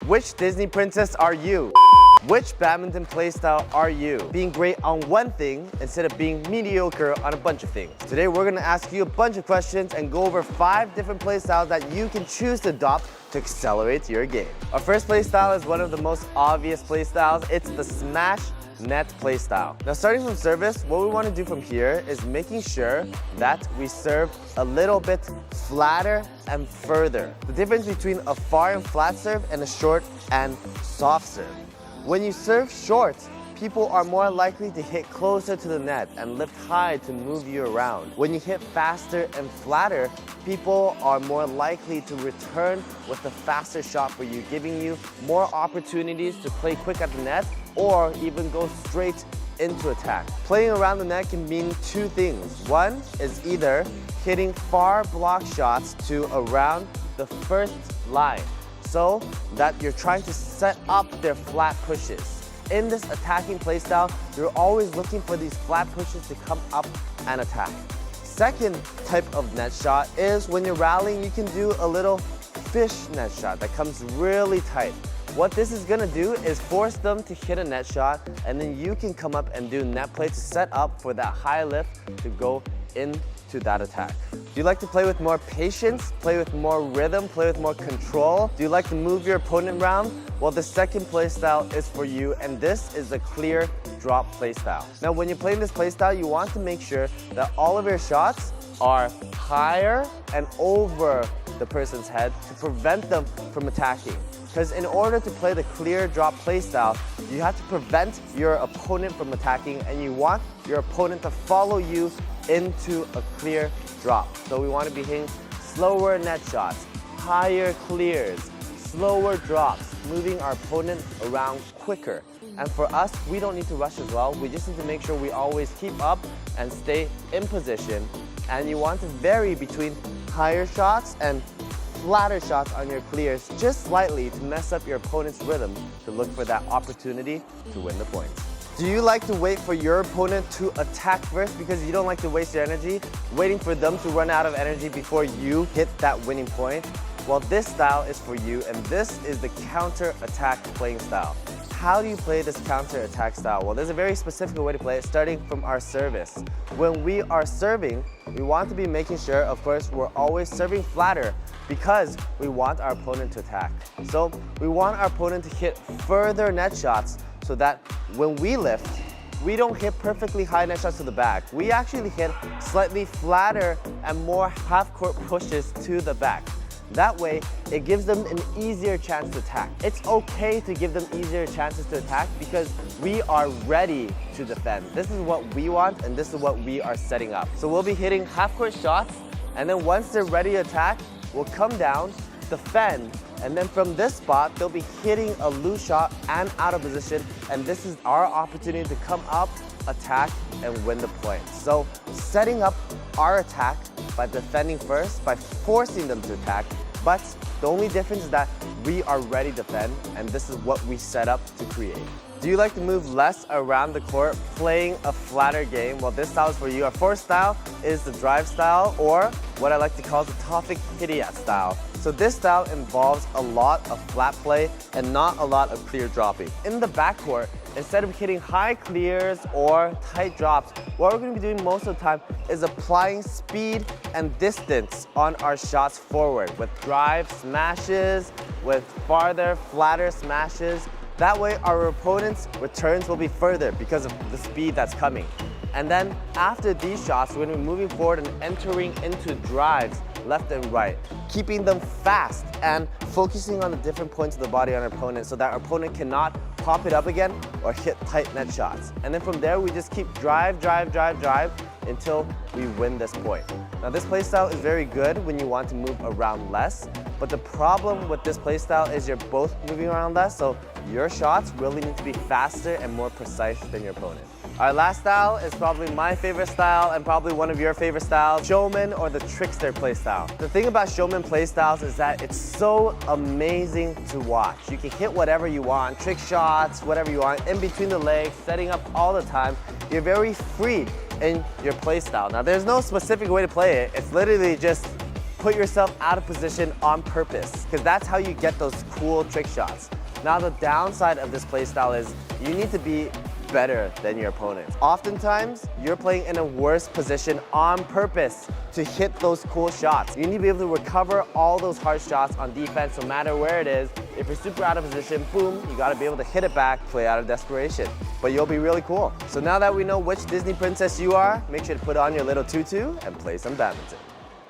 Which Disney princess are you? Which badminton playstyle are you? Being great on one thing instead of being mediocre on a bunch of things. Today we're gonna ask you a bunch of questions and go over 5 different playstyles that you can choose to adopt to accelerate your game. Our first playstyle is one of the most obvious playstyles. It's the smash net playstyle. Now starting from service, what we want to do from here is making sure that we serve a little bit flatter and further. The difference between a far and flat serve and a short and soft serve. When you serve short, people are more likely to hit closer to the net and lift high to move you around. When you hit faster and flatter, people are more likely to return with a faster shot for you, giving you more opportunities to play quick at the net or even go straight into attack. Playing around the net can mean 2 things. One is either hitting far block shots to around the first line, so that you're trying to set up their flat pushes. In this attacking playstyle, you're always looking for these flat pushes to come up and attack. Second type of net shot is when you're rallying, you can do a little fish net shot that comes really tight. What this is gonna do is force them to hit a net shot, and then you can come up and do net play to set up for that high lift to go into that attack. Do you like to play with more patience, play with more rhythm, play with more control? Do you like to move your opponent around? Well, the second playstyle is for you, and this is the clear drop playstyle. Now, when you're playing this playstyle, you want to make sure that all of your shots are higher and over the person's head to prevent them from attacking. Because in order to play the clear drop playstyle, you have to prevent your opponent from attacking, and you want your opponent to follow you into a clear drop. So we want to be hitting slower net shots, higher clears, slower drops, moving our opponent around quicker. And for us, we don't need to rush as well. We just need to make sure we always keep up and stay in position. And you want to vary between higher shots and flatter shots on your clears just slightly to mess up your opponent's rhythm to look for that opportunity to win the points. Do you like to wait for your opponent to attack first because you don't like to waste your energy, waiting for them to run out of energy before you hit that winning point? Well, this style is for you, and this is the counter-attack playing style. How do you play this counter-attack style? Well, there's a very specific way to play it, starting from our service. When we are serving, we want to be making sure, of course, we're always serving flatter because we want our opponent to attack. So we want our opponent to hit further net shots so that when we lift, we don't hit perfectly high net shots to the back. We actually hit slightly flatter and more half-court pushes to the back. That way, it gives them an easier chance to attack. It's okay to give them easier chances to attack because we are ready to defend. This is what we want, and this is what we are setting up. So we'll be hitting half-court shots, and then once they're ready to attack, we'll come down, defend, and then from this spot, they'll be hitting a loose shot and out of position, and this is our opportunity to come up, attack, and win the point. So setting up our attack by defending first, by forcing them to attack, but the only difference is that we are ready to defend, and this is what we set up to create. Do you like to move less around the court, playing a flatter game? Well, this style is for you. Our fourth style is the drive style, or what I like to call the Tofik Hidayat style. So this style involves a lot of flat play and not a lot of clear dropping. In the backcourt, instead of hitting high clears or tight drops, what we're going to be doing most of the time is applying speed and distance on our shots forward with drive smashes, with farther, flatter smashes. That way our opponent's returns will be further because of the speed that's coming. And then after these shots, we're going to be moving forward and entering into drives left and right, keeping them fast and focusing on the different points of the body on our opponent so that our opponent cannot pop it up again or hit tight net shots. And then from there, we just keep drive, drive, drive, drive until we win this point. Now this playstyle is very good when you want to move around less, but the problem with this playstyle is you're both moving around less, so your shots really need to be faster and more precise than your opponent. Our last style is probably my favorite style and probably one of your favorite styles, showman or the trickster playstyle. The thing about showman playstyles is that it's so amazing to watch. You can hit whatever you want, trick shots, whatever you want, in between the legs, setting up all the time. You're very free in your playstyle. Now there's no specific way to play it. It's literally just put yourself out of position on purpose, because that's how you get those cool trick shots. Now the downside of this playstyle is you need to be better than your opponent. Oftentimes, you're playing in a worse position on purpose to hit those cool shots. You need to be able to recover all those hard shots on defense no matter where it is. If you're super out of position, boom, you gotta be able to hit it back, play out of desperation. But you'll be really cool. So now that we know which Disney princess you are, make sure to put on your little tutu and play some badminton.